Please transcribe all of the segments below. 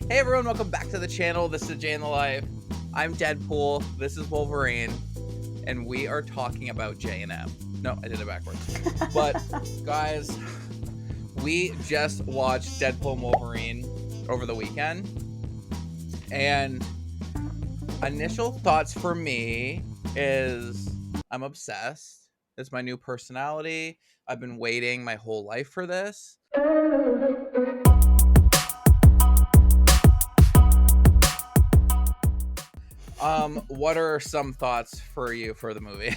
Hey everyone, welcome back to the channel. This is Jay in the Life. I'm Deadpool, this is Wolverine, and we are talking about J&M. No, I did it backwards. But guys, we just watched Deadpool and Wolverine over the weekend, and initial thoughts for me is I'm obsessed. It's my new personality. I've been waiting my whole life for this. What are some thoughts for you for the movie?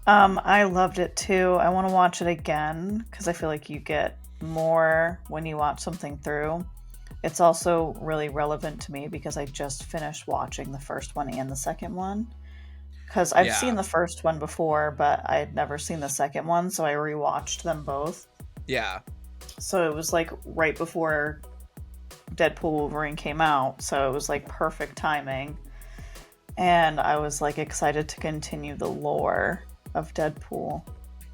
I loved it too. I want to watch it again because I feel like you get more when you watch something through. It's also really relevant to me because I just finished watching the first one and the second one. Because I've seen the first one before, but I had never seen the second one, so I rewatched them both. Yeah. So it was like right before Deadpool Wolverine came out, so it was like perfect timing. And I was like excited to continue the lore of Deadpool.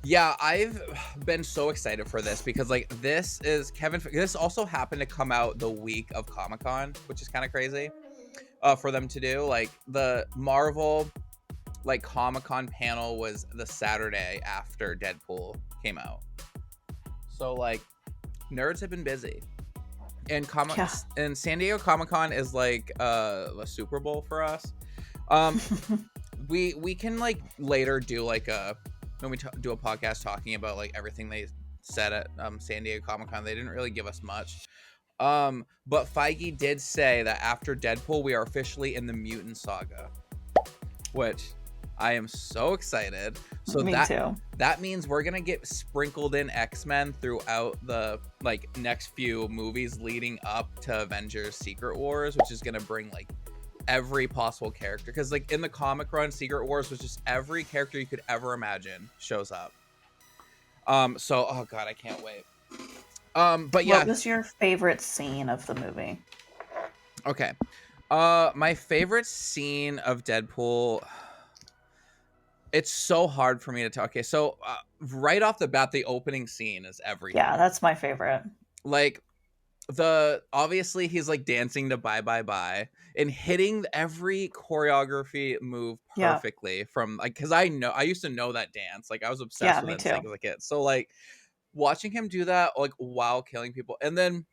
Yeah, I've been so excited for this because like this also happened to come out the week of Comic-Con, which is kind of crazy for them to do. Like the Marvel like Comic-Con panel was the Saturday after Deadpool came out. So like nerds have been busy. And and San Diego Comic-Con is like a Super Bowl for us. We can like later do like when we do a podcast talking about like everything they said at San Diego Comic-Con. They didn't really give us much. But Feige did say that after Deadpool, we are officially in the Mutant Saga, which I am so excited. So Me too. That means we're gonna get sprinkled in X-Men throughout the like next few movies leading up to Avengers Secret Wars, which is gonna bring like every possible character, because like in the comic run, Secret Wars was just every character you could ever imagine shows up. So oh god, I can't wait. But yeah, what was your favorite scene of the movie? Okay, my favorite scene of Deadpool, it's so hard for me to talk. Okay, so right off the bat, the opening scene is everything. Yeah, that's my favorite. Like obviously he's like dancing to Bye Bye Bye and hitting every choreography move perfectly from like, because I used to know that dance. Like I was obsessed with it since I was a kid. So like watching him do that like while killing people, and then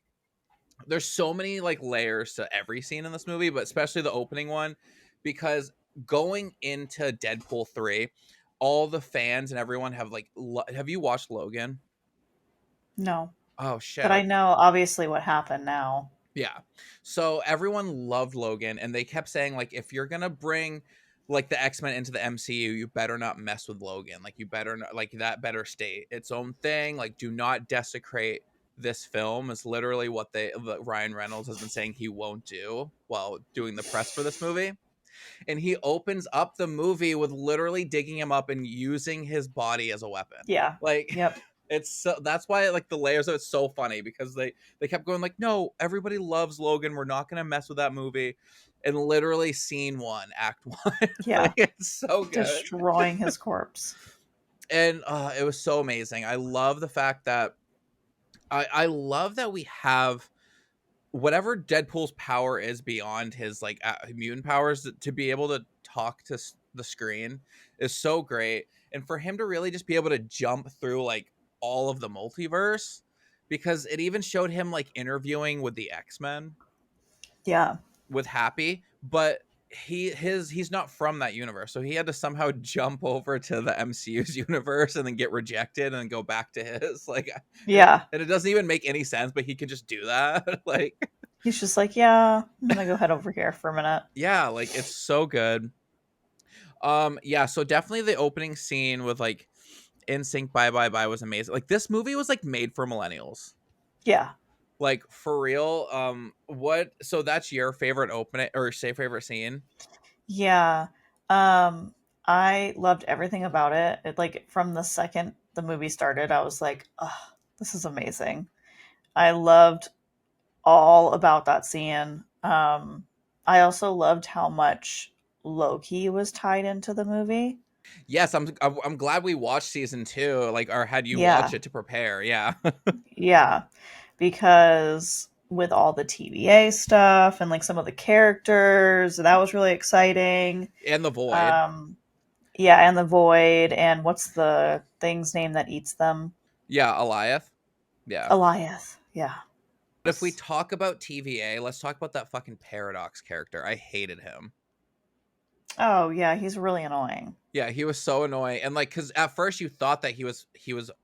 there's so many like layers to every scene in this movie, but especially the opening one, because going into Deadpool 3, all the fans and everyone have like have you watched Logan? No. Oh shit. But I know obviously what happened now. Yeah. So everyone loved Logan, and they kept saying like, if you're gonna bring like the X-Men into the MCU, you better not mess with Logan. Like you better not, like that better stay its own thing. Like do not desecrate this film, is literally what Ryan Reynolds has been saying he won't do while doing the press for this movie. And he opens up the movie with literally digging him up and using his body as a weapon. Yeah. Like yep. It's so, that's why like the layers of it's so funny, because they kept going like, no, everybody loves Logan, we're not gonna mess with that movie. And literally scene 1, act 1. Yeah. Like, it's so good. Destroying his corpse. And it was so amazing. I love the fact that I love that we have whatever Deadpool's power is beyond his like mutant powers, to be able to talk to the screen is so great. And for him to really just be able to jump through like all of the multiverse, because it even showed him like interviewing with the X-Men. Yeah. With Happy, but he's not from that universe, so he had to somehow jump over to the MCU's universe and then get rejected and go back to his, like, yeah. And it doesn't even make any sense, but he can just do that. Like he's just like, yeah, I'm gonna go head over here for a minute. Yeah, like it's so good. Yeah, so definitely the opening scene with like NSYNC Bye Bye Bye was amazing. Like this movie was like made for millennials. Yeah. Like for real. So that's your favorite opening or favorite scene? Yeah. I loved everything about it. It like from the second the movie started, I was like, oh, this is amazing. I loved all about that scene. I also loved how much Loki was tied into the movie. Yes, I'm glad we watched season 2, like, or had you watch it to prepare. Yeah. Yeah, because with all the TVA stuff and like some of the characters. That was really exciting. And the Void. Um, yeah, and the Void, and what's the thing's name that eats them? Yeah, Eliath. Yeah. Eliath. Yeah. But if we talk about TVA, let's talk about that fucking Paradox character. I hated him. Oh yeah, he's really annoying. Yeah, he was so annoying. And like, cause at first you thought that he was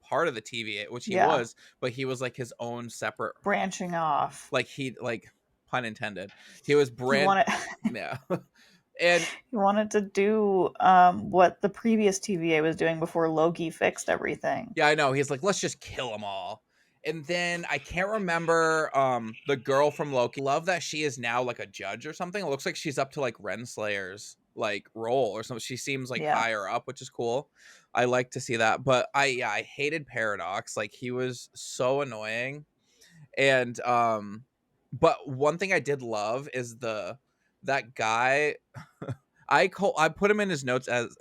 part of the TVA, which he Yeah, was, but he was like his own separate, branching off. like he like pun intended. He was He brand wanted yeah. And he wanted to do what the previous TVA was doing before Loki fixed everything. yeah, I know. He's like, let's just kill them all. And then I can't remember the girl from Loki. Love that she is now like a judge or something. It looks like she's up to like Renslayer's like role or something. She seems like Yeah. higher up, which is cool. I like to see that. But I hated Paradox. Like he was so annoying. And but one thing I did love is that guy I put him in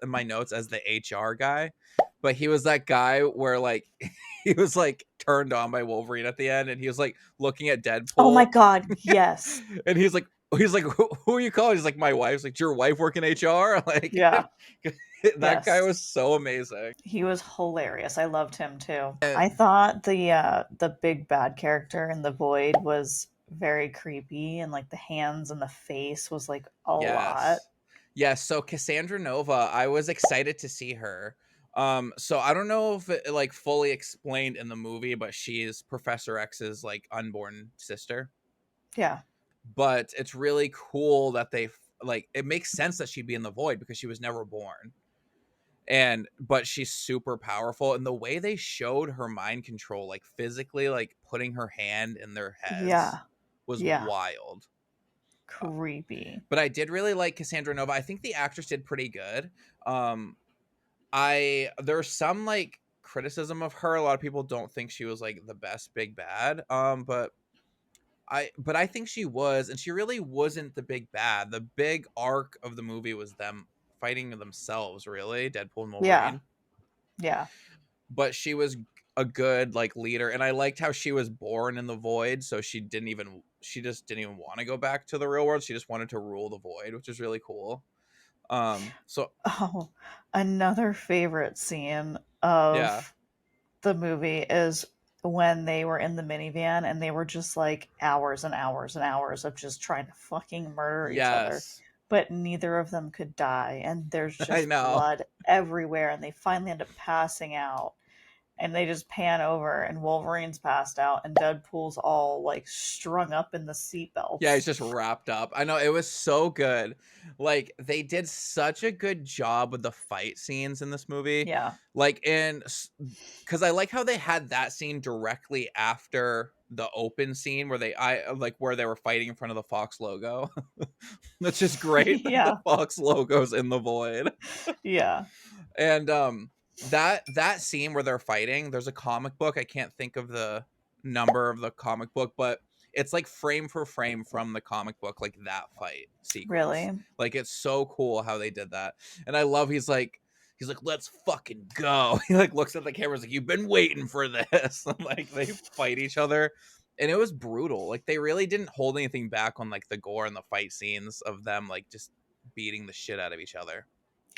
my notes as the HR guy, but he was that guy where like he was like turned on by Wolverine at the end, and he was like looking at Oh my Deadpool, god, yes. and he's like who are you calling? He's like my wife's like, "Did your wife work in HR?" Like Yeah. that guy Yes. was so amazing. He was hilarious. I loved him too. And I thought the big bad character in the Void was very creepy, and like the hands and the face was like a lot. yes, yes. So Cassandra Nova, I was excited to see her. So I don't know if it like fully explained in the movie, but she is Professor X's like unborn sister. Yeah. But it's really cool that like it makes sense that she'd be in the Void because she was never born. And but she's super powerful, and the way they showed her mind control, like physically like putting her hand in their heads Yeah. was Yeah. wild. Creepy. But I did really like Cassandra Nova. I think the actress did pretty good. There's some like criticism of her. A lot of people don't think she was like the best big bad. But I think she was, and she really wasn't the big bad. The big arc of the movie was them fighting themselves, really, Deadpool and Yeah. Wolverine. Yeah. But she was a good like leader, and I liked how she was born in the Void, so she just didn't even want to go back to the real world. She just wanted to rule the Void, which is really cool. So Oh, another favorite scene yeah, of the movie is when they were in the minivan and they were just like hours and hours and hours of just trying to fucking murder each other. yes, But neither of them could die, and there's I just know. blood everywhere, and they finally end up passing out. And they just pan over, and Wolverine's passed out, and Deadpool's all like strung up in the Yeah, he's seatbelts. just wrapped up. I know it was so good. Like they did such a good job with the fight scenes in this movie. Yeah. Like cuz I like how they had that scene directly after the open scene where where they were fighting in front of the Fox logo. That's just great that the Yeah. Fox logo's in the Void. Yeah. And that scene where they're fighting, there's a comic book. I can't think of the number of the comic book, but it's like frame for frame from the comic book, like that fight sequence. Really? Like it's so cool how they did that. And I love he's like, let's fucking go. He like looks at the cameras like, you've been waiting for this. And like they fight each other. And it was brutal. Like they really didn't hold anything back on like the gore and the fight scenes of them like just beating the shit out of each other.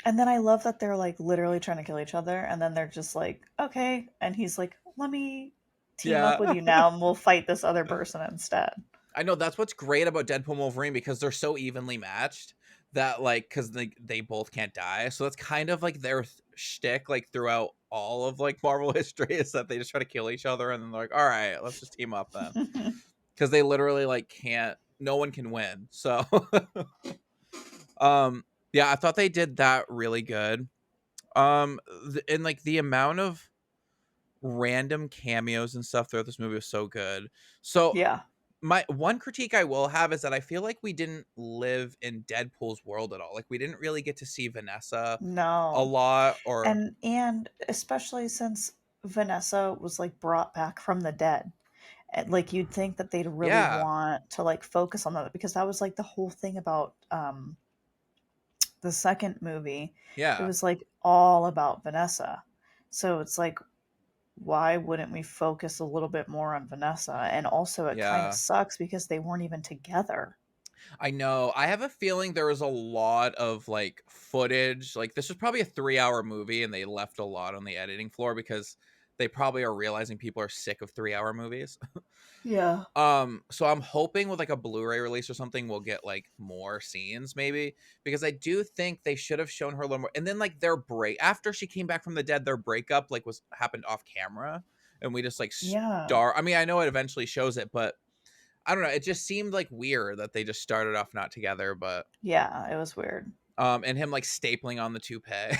And then I love that they're like literally trying to kill each other, and then they're just like, okay. And he's like, let me team up with Yeah. you now, and we'll fight this other person instead. I know that's what's great about Deadpool and Wolverine because they're so evenly matched that like because they both can't die. So that's kind of like their shtick like throughout all of like Marvel history is that they just try to kill each other and then they're like, all right, let's just team up then because they literally like can't. No one can win. So um yeah, I thought they did that really good. And like the amount of random cameos and stuff throughout this movie was so good. So Yeah. my one critique I will have is that I feel like we didn't live in Deadpool's world at all. Like we didn't really get to see Vanessa a No. lot or And especially since Vanessa was like brought back from the dead. And, like you'd think that they'd really yeah. want to like focus on that, because that was like the whole thing about the second movie. It Yeah. was like all about Vanessa. So it's like, why wouldn't we focus a little bit more on Vanessa? And also, it kind of Yeah. sucks because they weren't even together. I know. I have a feeling there was a lot of like footage. Like this was probably a 3-hour movie and they left a lot on the editing floor because they probably are realizing people are sick of 3-hour movies. Yeah. So I'm hoping with like a Blu-ray release or something we'll get like more scenes maybe, because I do think they should have shown her a little more. And then like their break after she came back from the dead, their breakup like was happened off camera and we just like Yeah. I mean, I know it eventually shows it, but I don't know, it just seemed like weird that they just started off not together, but Yeah, it was weird. and him like stapling on the toupee.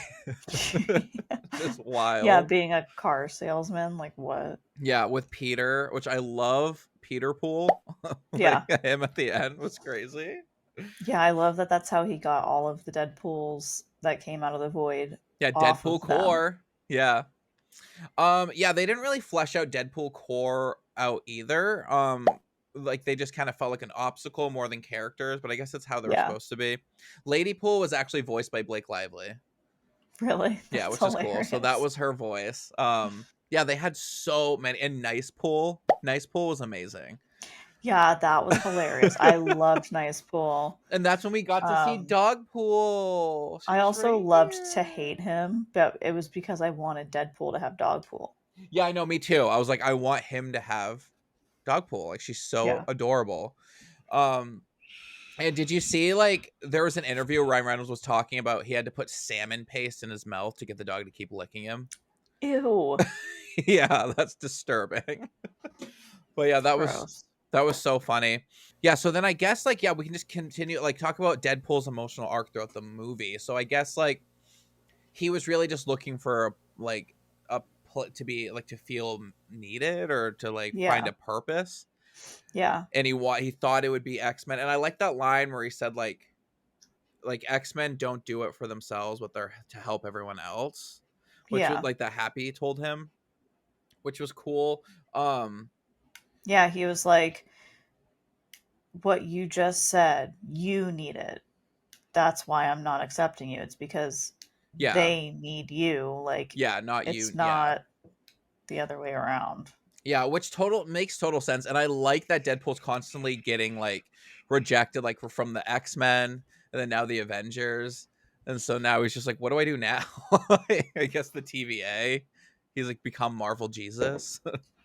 Just Yeah, wild. being a car salesman, like what? Yeah, with Peter, which I love Peter Pool. Like Yeah. him at the end was crazy. Yeah, I love that that's how he got all of the Deadpools that came out of the void Yeah, off Deadpool of them. Corps. Yeah. Yeah, they didn't really flesh out Deadpool Corps out either. Like they just kind of felt like an obstacle more than characters, but I guess that's how they were Yeah, supposed to be. Lady Pool was actually voiced by Blake Lively. really. Yeah, That's which is cool. So that hilarious. was her voice. Yeah, they had so many, and Nice Pool. Nice Pool was amazing. Yeah, that was hilarious. I loved Nice Pool. And that's when we got to see Um, Dog Pool. She I was also right loved to here. hate him, but it was because I wanted Deadpool to have Dogpool. Yeah, I know, me too. I was like, I want him to have Dog Pool. Like she's so Yeah. adorable. Um and did you see like there was an interview where Ryan Reynolds was talking about he had to put salmon paste in his mouth to get the dog to keep licking him? Ew. Yeah, that's disturbing. But yeah, Gross. that was so funny. Yeah, so then I guess like yeah, we can just continue like talk about Deadpool's emotional arc throughout the movie. So I guess like he was really just looking for like a to be like to feel needed or to like find Yeah. a purpose. Yeah. And he thought it would be X-Men. And I like that line where he said like X-Men don't do it for themselves, but they're to help everyone else. Which was Yeah. like that Happy told him, which was cool. Um Yeah, he was like, what you just said, you need it. That's why I'm not accepting you. It's because yeah. they need you. Like, Yeah, not you. it's Yeah. not the other way around. Yeah, which total makes total sense. And I like that Deadpool's constantly getting like rejected, like from the X-Men and then now the Avengers. And so now he's just like, what do I do now? I guess the TVA. He's like become Marvel Jesus.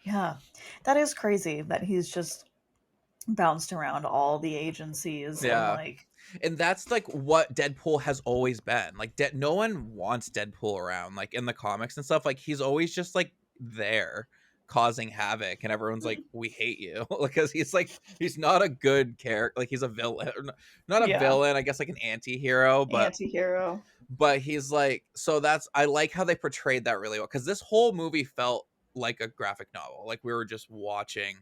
Yeah. That is crazy that he's just bounced around all the agencies and Yeah. like, And that's like what Deadpool has always been. Like no one wants Deadpool around like in the comics and stuff. Like he's always just like there causing havoc and everyone's like we hate you because he's not a good character. Like he's a villain. Not a yeah, villain, I guess like an anti-hero, anti-hero. but he's like so that's I like how they portrayed that really well cuz this whole movie felt like a graphic novel. Like we were just watching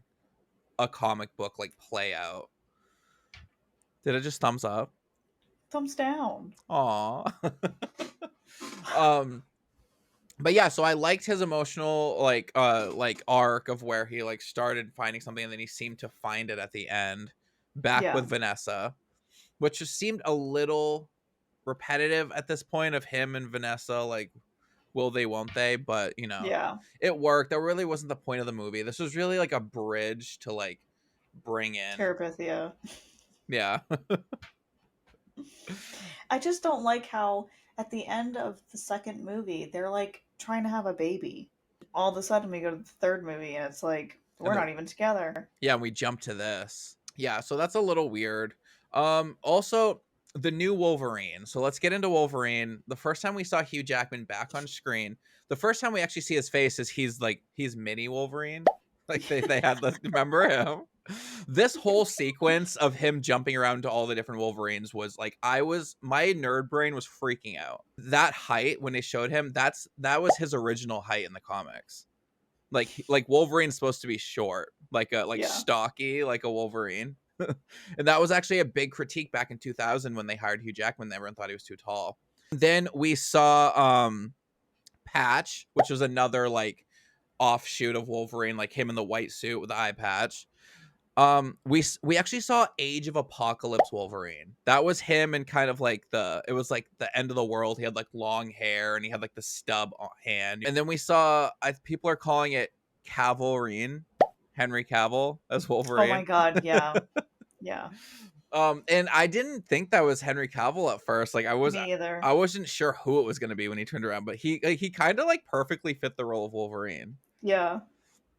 a comic book like play out. Did it just thumbs up? Thumbs down. Aw. um but yeah, so I liked his emotional like arc of where he like started finding something and then he seemed to find it at the end back Yeah. with Vanessa, which just seemed a little repetitive at this point of him and Vanessa like will they won't they, but you know, Yeah. it worked. That really wasn't the point of the movie. This was really like a bridge to like bring in Terabithia. yeah. I just don't like how at the end of the second movie they're like trying to have a baby. All of a sudden we go to the third movie and it's like And we're then not even together. yeah, and we jump to this. Yeah, so that's a little weird. Also the new Wolverine. So let's get into Wolverine. The first time we saw Hugh Jackman back on screen, the first time we actually see his face is he's mini Wolverine. Like they had the remember him? This whole sequence of him jumping around to all the different Wolverines was like my nerd brain was freaking out. That height when they showed him, that was his original height in the comics. Like Wolverine's supposed to be short, like Yeah. stocky, like a Wolverine. And that was actually a big critique back in 2000 when they hired Hugh Jackman. Everyone thought he was too tall. Then we saw Patch, which was another like offshoot of Wolverine, like him in the white suit with the eye patch. We actually saw Age of Apocalypse Wolverine. That was him and kind of like it was like the end of the world. He had like long hair and he had like the stub hand. And then we saw people are calling it Cavalrine, Henry Cavill as Oh my Wolverine. god, yeah. Yeah. And I didn't think that was Henry Cavill at first. Like Me either. I wasn't sure who it was going to be when he turned around, but he kind of like perfectly fit the role of Wolverine. Yeah.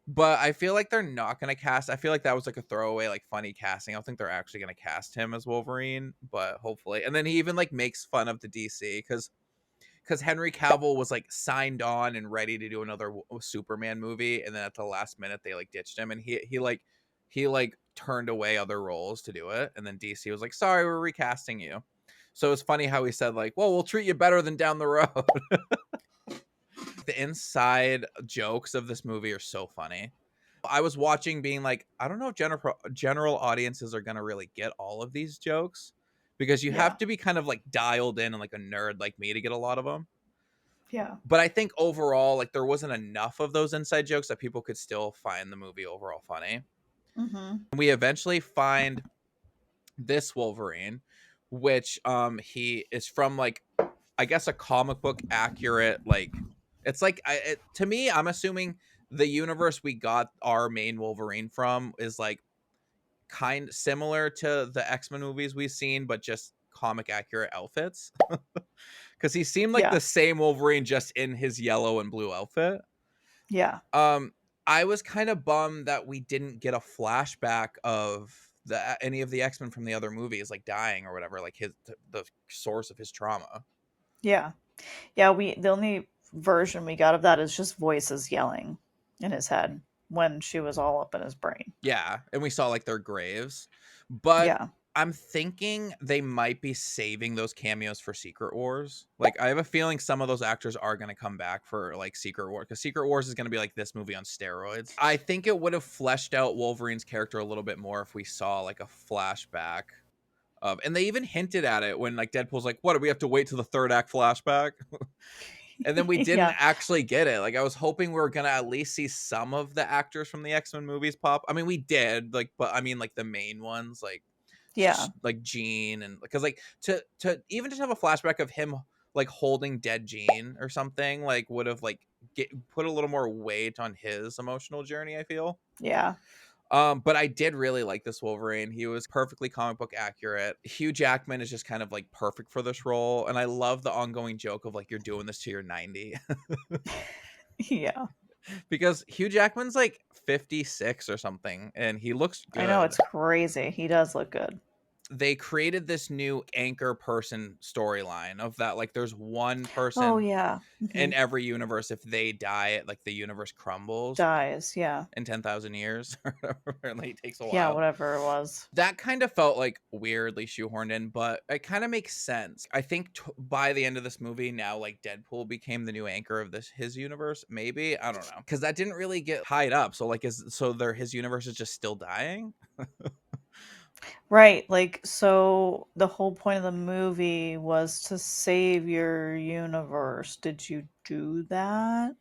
But I feel like they're not going to cast. I feel like that was like a throwaway, like funny casting. I don't think they're actually going to cast him as Wolverine, but hopefully. And then he even like makes fun of the DC because Henry Cavill was like signed on and ready to do another Superman movie, and then at the last minute they like ditched him, and he turned away other roles to do it, and then DC was like, "Sorry, we're recasting you." So it's funny how he said like, "Well, we'll treat you better than down the road." The inside jokes of this movie are so funny. I was watching being like, I don't know if general audiences are going to really get all of these jokes because you Yeah. have to be kind of like dialed in and like a nerd like me to get a lot of them. Yeah. But I think overall, like there wasn't enough of those inside jokes that people could still find the movie overall funny. Mm-hmm. We eventually find this Wolverine, which he is from like I guess a comic book accurate like it's like to me I'm assuming the universe we got our main Wolverine from is like kind similar to the X-Men movies we've seen but just comic accurate outfits cuz he seemed like Yeah. the same Wolverine just in his yellow and blue outfit. Yeah. Um I was kind of bummed that we didn't get a flashback of any of the X-Men from the other movies like dying or whatever like the source of his trauma. Yeah. Yeah, the only version we got of that is just voices yelling in his head when she was all up in his brain. Yeah, and we saw like their graves. But Yeah. I'm thinking they might be saving those cameos for Secret Wars. Like I have a feeling some of those actors are going to come back for like Secret Wars cuz Secret Wars is going to be like this movie on steroids. I think it would have fleshed out Wolverine's character a little bit more if we saw like a flashback of and they even hinted at it when like Deadpool's like, "What, do we have to wait till the third act flashback?" And then we didn't Yeah. actually get it. Like I was hoping we were gonna at least see some of the actors from the X-Men movies pop. I mean, we did, like, but I mean, like the main ones, Yeah. like Jean, and because like to even just have a flashback of him like holding dead Jean or something, like would have like put a little more weight on his emotional journey. I feel. Yeah. But I did really like this Wolverine. He was perfectly comic book accurate. Hugh Jackman is just kind of like perfect for this role. And I love the ongoing joke of like, you're doing this to your 90. Yeah. Because Hugh Jackman's like 56 or something and he looks I know, good. it's crazy. He does look good. They created this new anchor person storyline of that like there's one Oh, person yeah. in Mhm. every universe if they die like the universe crumbles Dies. Yeah. in 10,000 years or like it takes a Yeah, while. whatever it was. That kind of felt like weirdly shoehorned in, but it kind of makes sense. I think by the end of this movie, now like Deadpool became the new anchor of his universe. Maybe I don't know because that didn't really get tied up. So like his universe is just still dying. Right. Like, so the whole point of the movie was to save your universe. Did you do that?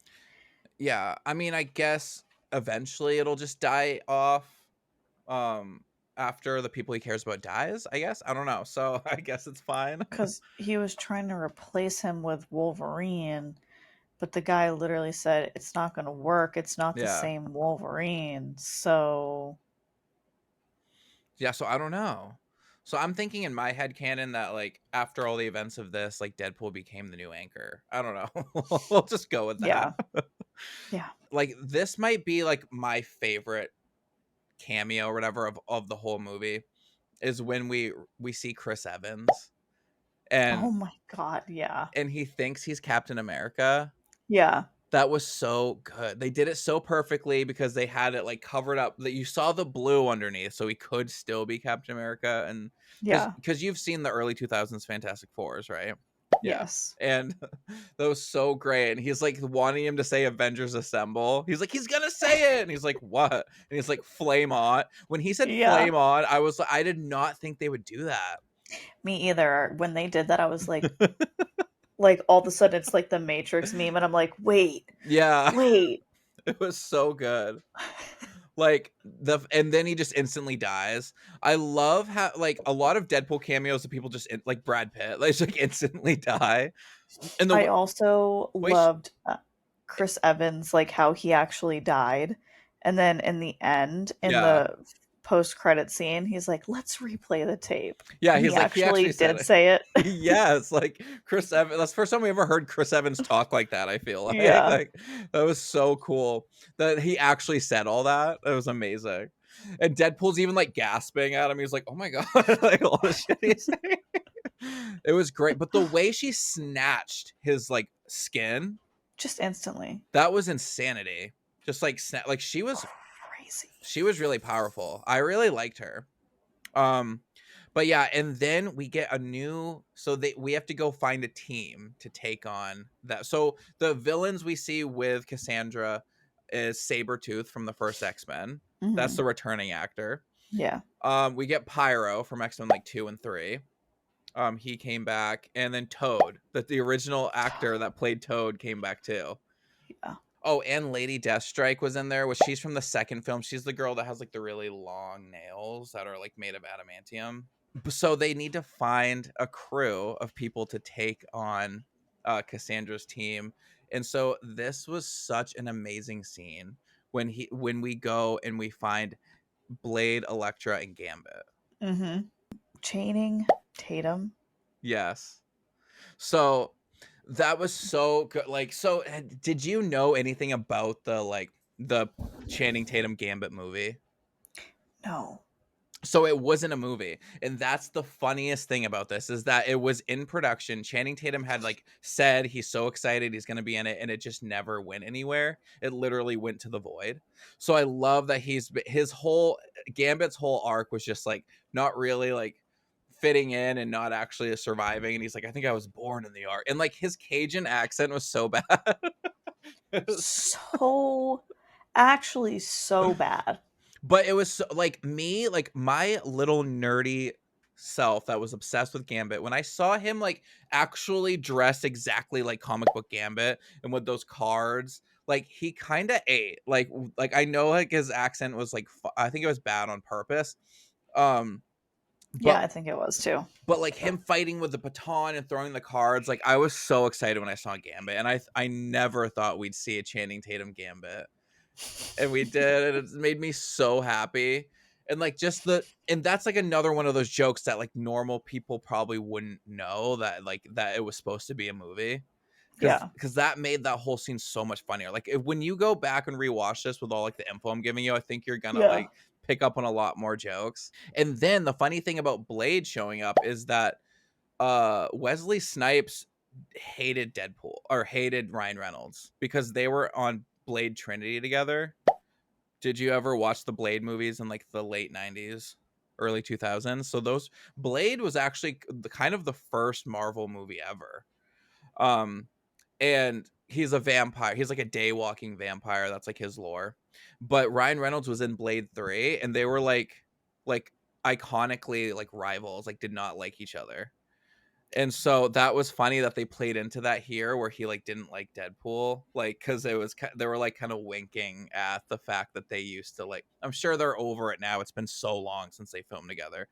Yeah, I mean, I guess eventually it'll just die off. Um, after the people he cares about dies. I guess I don't know. So I guess it's fine. Because he was trying to replace him with Wolverine, but the guy literally said, it's not going to work. It's not the Yeah. same Wolverine. So, Yeah, so I don't know. So I'm thinking in my head canon that like after all the events of this, like Deadpool became the new anchor. I don't know. We'll just go with that. yeah. Yeah. Like this might be like my favorite cameo or whatever of the whole movie is when we see Chris Evans and Oh my God. Yeah. he thinks he's Captain America. Yeah. That was so good. They did it so perfectly because they had it like covered up that you saw the blue underneath, so he could still be Captain America. And Yeah. because you've seen the early 2000s Fantastic Fours, right? Yeah. Yes. And that was so great. And he's like wanting him to say Avengers Assemble. He's like, he's gonna say it. And he's like, what? And he's like, flame on. When he said Yeah. flame on, I did not think they would do that. Me either. When they did that, I was like all of a sudden it's like the Matrix meme, and I'm like, wait, Yeah. wait. It was so good. Like and then he just instantly dies. I love how like a lot of Deadpool cameos that people just like Brad Pitt, like, just, like instantly die. And I also way loved Chris Evans, like how he actually died. And then in the end, in yeah. the post credit scene, he's like, let's replay the tape. Yeah, And he he's like he actually actually said did it. say it. Yes, like Chris Evans. That's the first time we ever heard Chris Evans talk like that, I feel like. Yeah. Like that was so cool that he actually said all that. It was amazing. And Deadpool's even like gasping at him. He's like, "Oh my god!" Like all the shit he's saying. It was great, but the way she snatched his like skin, Just instantly. that was insanity. Just like like Crazy. she was really powerful. I really liked her. Um, but yeah, and then we get a new, so we have to go find a team to take on that. So the villains we see with Cassandra is Sabretooth from the first X-Men. That's Hmm. the returning actor. Yeah. We get Pyro from X-Men like 2 and 3. He came back, and then Toad, that the original actor that played Toad came back too. Yeah. Oh, and Lady Deathstrike was in there, which she's from the second film. She's the girl that has like the really long nails that are like made of adamantium. So they need to find a crew of people to take on Cassandra's team. And so this was such an amazing scene when we go and we find Blade, Elektra, and Gambit. Hmm. Chaining Tatum. Yes. So that was so good. Like, so did you know anything about the Channing Tatum Gambit movie? No. So it wasn't a movie, and that's the funniest thing about this is that it was in production. Channing Tatum had like said he's so excited he's going to be in it, and it just never went anywhere. It literally went to the void. So I love that his whole Gambit's whole arc was just like not really like fitting in and not actually surviving. And he's like, I think I was born in the arc, and like his Cajun accent was so bad. So, actually, so bad. But it was so, like me, like my little nerdy self that was obsessed with Gambit. When I saw him like actually dressed exactly like comic book Gambit and with those cards, like he kind of ate. Like I know like his accent was like I think it was bad on purpose. Um, Yeah, but I think it was too. like him fighting with the baton and throwing the cards, like I was so excited when I saw Gambit, and I never thought we'd see a Channing Tatum Gambit, and we did, and it made me so happy. And like and that's like another one of those jokes that like normal people probably wouldn't know that like that it was supposed to be a movie, Yeah. because that made that whole scene so much funnier. Like when you go back and rewatch this with all like the info I'm giving you, I think you're gonna Yeah. like pick up on a lot more jokes. And then the funny thing about Blade showing up is that Wesley Snipes hated Deadpool or hated Ryan Reynolds because they were on Blade Trinity together. Did you ever watch the Blade movies in like the late 90s, early 2000s? So those Blade was actually the kind of the first Marvel movie ever. Um and he's a vampire. He's like a day walking vampire. That's like his lore. But Ryan Reynolds was in Blade 3, and they were like iconically like rivals, like did not like each other. And so that was funny that they played into that here where he like didn't like Deadpool, like because it was they were like kind of winking at the fact that they used to like, I'm sure they're over it now, it's been so long since they filmed together,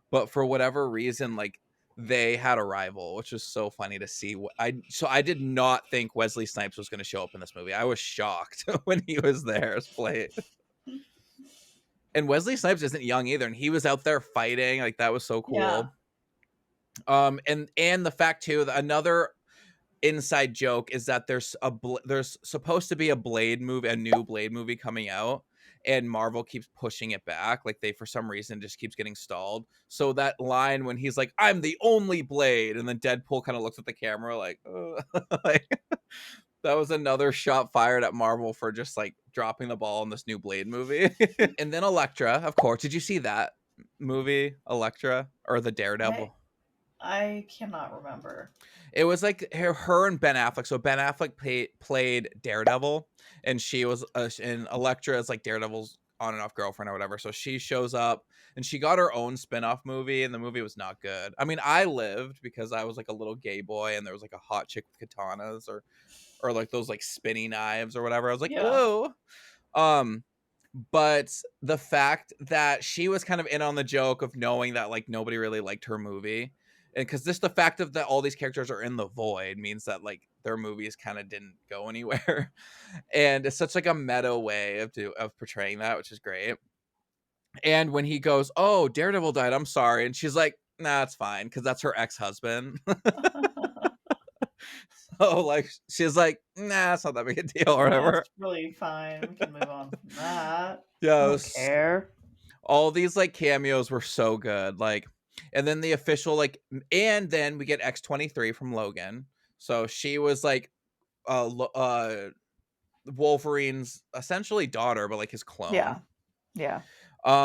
but for whatever reason like they had a rival, which was so funny to see. I did not think Wesley Snipes was going to show up in this movie. I was shocked when he was there as Blade. And Wesley Snipes isn't young either, and he was out there fighting, like that was so Yeah. cool. And the fact too that another inside joke is that there's supposed to be a Blade movie, a new Blade movie coming out, and Marvel keeps pushing it back. Like they for some reason just keeps getting stalled. So that line when he's like, "I'm the only Blade," and then Deadpool kind of looks at the camera like, like that was another shot fired at Marvel for just like dropping the ball in this new Blade movie. And then Elektra, of course. Did you see that movie, Elektra, or the Daredevil? I cannot remember. It was like her and Ben Affleck. So Ben Affleck played Daredevil, and she was and Elektra is like Daredevil's on and off girlfriend or whatever. So she shows up, and she got her own spin-off movie, and the movie was not good. I mean, I lived because I was like a little gay boy, and there was like a hot chick with katanas or like those like spinny knives or whatever. I was like, Yeah. oh. Um, But the fact that she was kind of in on the joke of knowing that like nobody really liked her movie, and because just the fact of that all these characters are in the void means that like their movies kind of didn't go anywhere, and it's such like a meta way of portraying that, which is great. And when he goes, "Oh, Daredevil died. I'm sorry," and she's like, "Nah, it's fine," because that's her ex-husband. So like she's like, "Nah, it's not that big a deal," or Yeah, whatever. it's really fine. We can move on from that. I Yeah, it don't was care. all these like cameos were so good. Like, and then the official like, and then we get X-23 from Logan. So she was like, Wolverine's essentially daughter, but like his Yeah. clone. Yeah.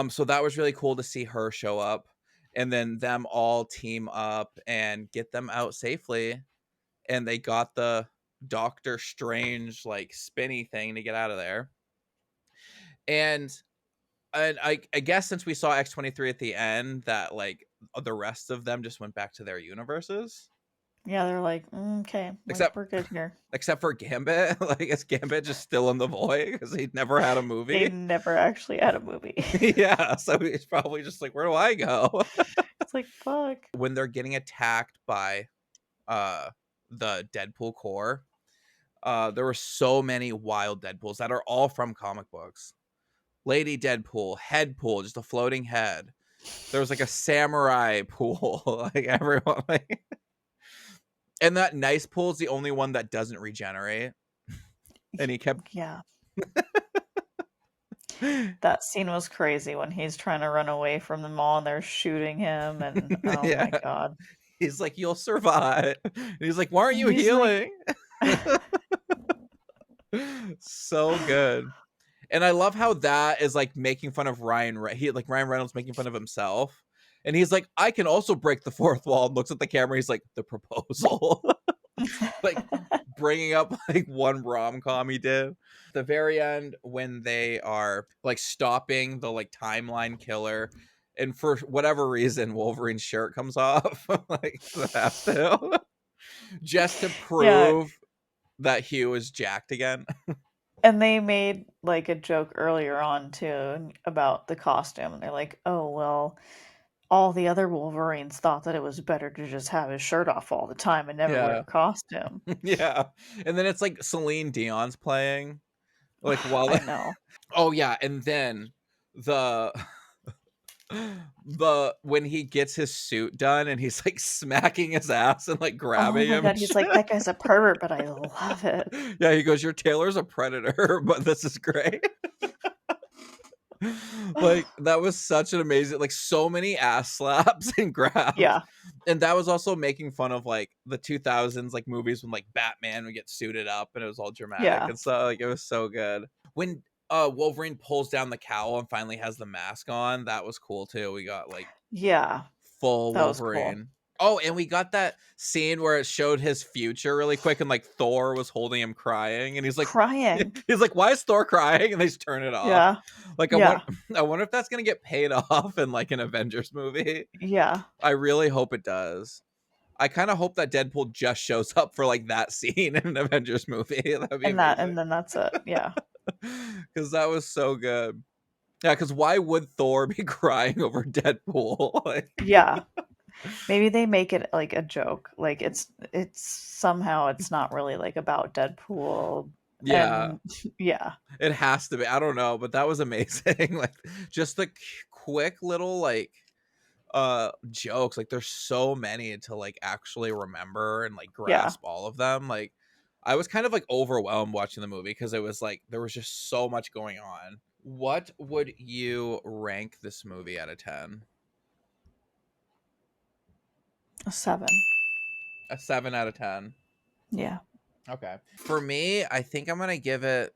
So that was really cool to see her show up, and then them all team up and get them out safely. And they got the Doctor Strange like spinny thing to get out of there. And I guess since we saw X-23 at the end, that like the rest of them just went back to their universes, Yeah, they're like, okay, except we're good here. except for Gambit. Like, is Gambit just still in the void because he never had a They movie? never actually had a movie. Yeah, so he's probably just like, where do I go? It's like, fuck. When they're getting attacked by uh the Deadpool Corps, there were so many wild Deadpools that are all from comic books. Lady Deadpool, Headpool, just a floating head. There was like a samurai pool, like everyone, like, and that nice pool is the only one that doesn't regenerate. And he kept, Yeah. That scene was crazy when he's trying to run away from them all and they're shooting him and oh my yeah, god. he's like, you'll survive. And he's like, why aren't And you he's like healing? So good. And I love how that is like making fun of Ryan Reynolds making fun of himself. And he's like, I can also break the fourth wall, and looks at the camera. He's like, the proposal. Like bringing up like one rom-com he did. The very end when they are like stopping the like timeline killer, and for whatever reason Wolverine's shirt comes off, like it has to, just to Yeah, prove that Hugh is jacked again. and they made like a joke earlier on too about the costume. And they're like, "Oh, well, all the other Wolverines thought that it was better to just have his shirt off all the time and never wear Yeah. a costume." Yeah. And then it's like Celine Dion's playing like while I know. oh yeah, and then the the when he gets his suit done and he's like smacking his ass and like Oh grabbing my him god, and he's shit. like, "That guy's a pervert, but I love it." Yeah, he goes, your tailor's a predator, but this is great. Like that was such an amazing, like so many ass slaps and grabs. Yeah. And that was also making fun of like the 2000s like movies when like Batman would get suited up and it was all dramatic Yeah. and so like it was so good. When Wolverine pulls down the cowl and finally has the mask on, that was cool too. We got like Yeah. full That was cool. Wolverine. Oh, and we got that scene where it showed his future really quick, and like Thor was holding him crying, and he's like, Crying. he's like, "Why is Thor crying?" And they just turn it off. Yeah. Like, Yeah. I wonder if that's gonna get paid off in like an Avengers movie. Yeah. I really hope it does. I kind of hope that Deadpool just shows up for like that scene in an Avengers movie. That'd be And amazing. then that's it. Yeah. Because that was so good. Yeah, because why would Thor be crying over Deadpool? Like, Yeah. Maybe they make it like a joke. Like it's somehow it's not really like about Deadpool yeah, and yeah. it has to be. I don't know, but that was amazing. Like, just the quick little like jokes. Like, there's so many to like actually remember and like Yeah. grasp all of them. Like, I was kind of like overwhelmed watching the movie because it was like there was just so much going on. What would you rank this movie out of 10? A 7. A 7 out of 10. Yeah. Okay. For me, I think I'm gonna give it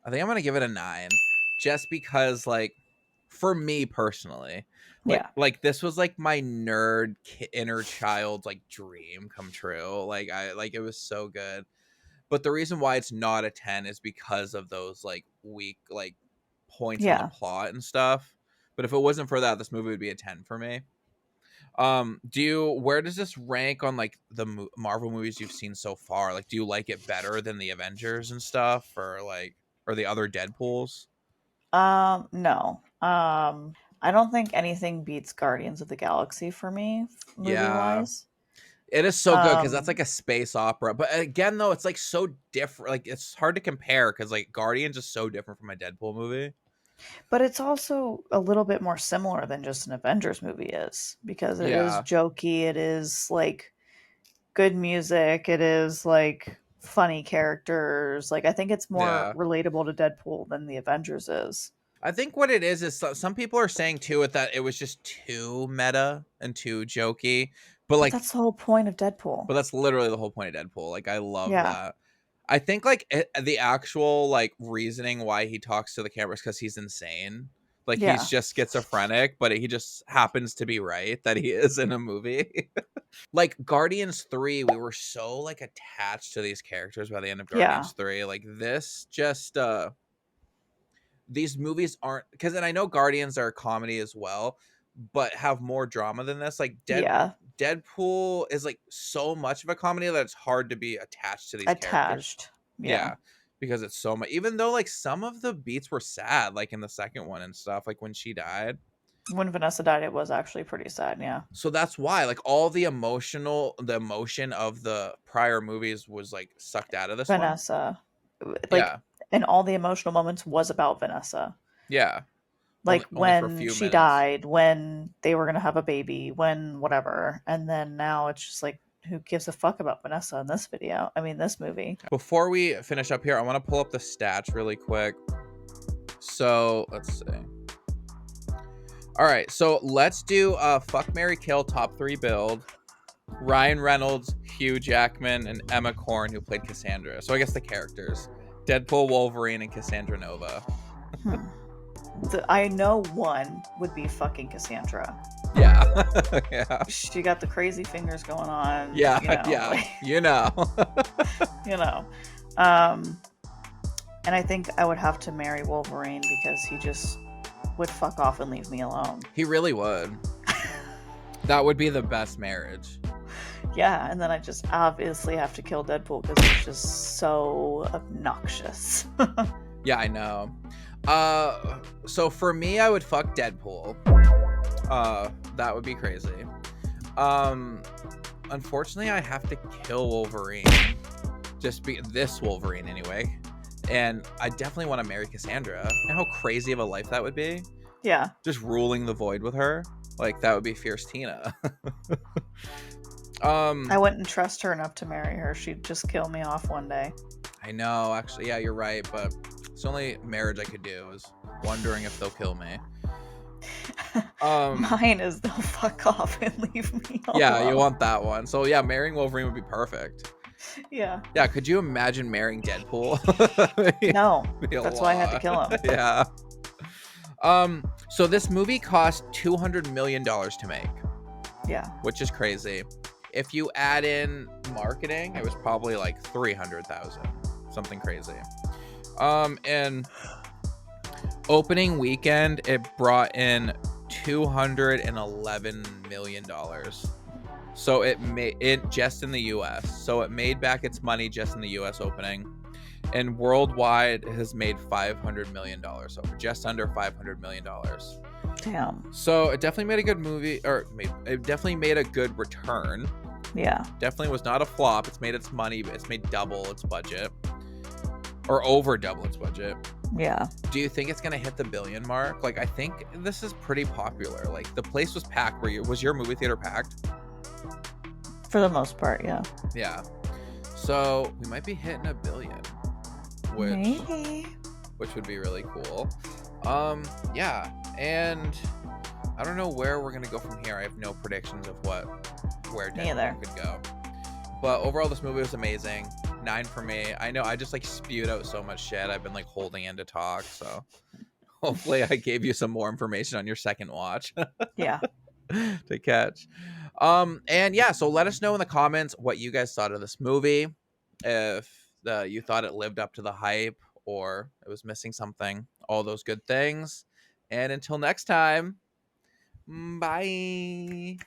a 9. Just because like for me personally, Yeah. like this was like my inner child like dream come true. Like I like it was so good. But the reason why it's not a 10 is because of those like weak like points in the Yeah. plot and stuff. But if it wasn't for that, this movie would be a 10 for me. Where does this rank on like the Marvel movies you've seen so far? Like, do you like it better than the Avengers and stuff, or like? or the other Deadpools? No. I don't think anything beats Guardians of the Galaxy for me, movie Yeah. wise. It is so good because that's Um, like a space opera. But again, though, it's like so different. Like it's hard to compare because like Guardians is so different from a Deadpool movie. but it's also a little bit more similar than just an Avengers movie is because it is Yeah. jokey, it is like good music, it is like funny characters. Like I think it's more Yeah. relatable to Deadpool than the Avengers is. I think what it is some people are saying too with that it was just too meta and too jokey. But But like, that's the whole point of Deadpool. but that's literally the whole point of Deadpool. Like, I love Yeah. that. I think like the actual like reasoning why he talks to the cameras because he's insane. Like he's Yeah. just schizophrenic, but he just happens to be right that he is in a movie. Like Guardians 3, we were so like attached to these characters by the end of Yeah. Guardians 3. Like this just these movies aren't because and I know Guardians are a comedy as well, but have more drama than this. Like Yeah. Deadpool is like so much of a comedy that it's hard to be attached to these characters. Attached. Yeah. Yeah. Because it's so much even though like some of the beats were sad, like in the second one and stuff, like when she died. When Vanessa died, it was actually pretty sad. Yeah. So that's why like all the emotion of the prior movies was like sucked out of this one. Vanessa, like, Yeah. and all the emotional moments was about Vanessa. Yeah. Like Only for a when few she minutes. died, when they were gonna have a baby, when whatever, and then now it's just like, who gives a fuck about Vanessa in this video? I mean, this movie. Before we finish up here, I want to pull up the stats really quick. So let's see. All right, so let's do fuck Mary Kill top 3 build. Ryan Reynolds, Hugh Jackman, and Emma Corrin, who played Cassandra. So I guess the characters: Deadpool, Wolverine, and Cassandra Nova. Hmm. I know one would be fucking Cassandra. Yeah, yeah, She got the crazy fingers going on. yeah, You know, yeah. like, You know. you know. Um, and I think I would have to marry Wolverine because he just would fuck off and leave me alone. He really would. That would be the best marriage. Yeah, and then I just obviously have to kill Deadpool because he's just so obnoxious. Yeah, I know. So for me, I would fuck Deadpool. That would be crazy. Unfortunately, I have to kill Wolverine. Just be this Wolverine anyway. And I definitely want to marry Cassandra. You know how crazy of a life that would be? Yeah. Just ruling the void with her. Like that would be fierce Tina. I wouldn't trust her enough to marry her. She'd just kill me off one day. I know, actually, yeah, you're right, but it's the only marriage I could do is wondering if they'll kill me. Mine is they'll fuck off and leave me alone. Yeah, you want that one. So yeah, marrying Wolverine would be perfect. Yeah. Yeah, could you imagine marrying Deadpool? No, that's why I had to kill him. Yeah. So this movie cost $200 million to make. Yeah. Which is crazy. If you add in marketing, it was probably like 300,000, something crazy. And opening weekend, it brought in $211 million. So it made it just in the US. So it made back its money just in the US opening. And worldwide it has made $500 million over, just under $500 million. Damn. So it definitely made a good movie, or it definitely made a good return. Yeah. Definitely was not a flop. It's made its money. It's made double its budget, or over double its budget. Yeah. Do you think it's gonna hit the billion mark? Like, I think this is pretty popular. Like, the place was packed. Was your movie theater packed? For the most part, yeah. Yeah. So we might be hitting $1 billion, which would be really cool. Yeah, and I don't know where we're gonna go from here. I have no predictions of where Deadpool could go. But overall, this movie was amazing. 9 for me. I know I just like spewed out so much shit. I've been like holding in to talk, so hopefully I gave you some more information on your second watch. Yeah. To catch. And yeah, so let us know in the comments what you guys thought of this movie. If you thought it lived up to the hype or it was missing something, all those good things. And until next time, bye.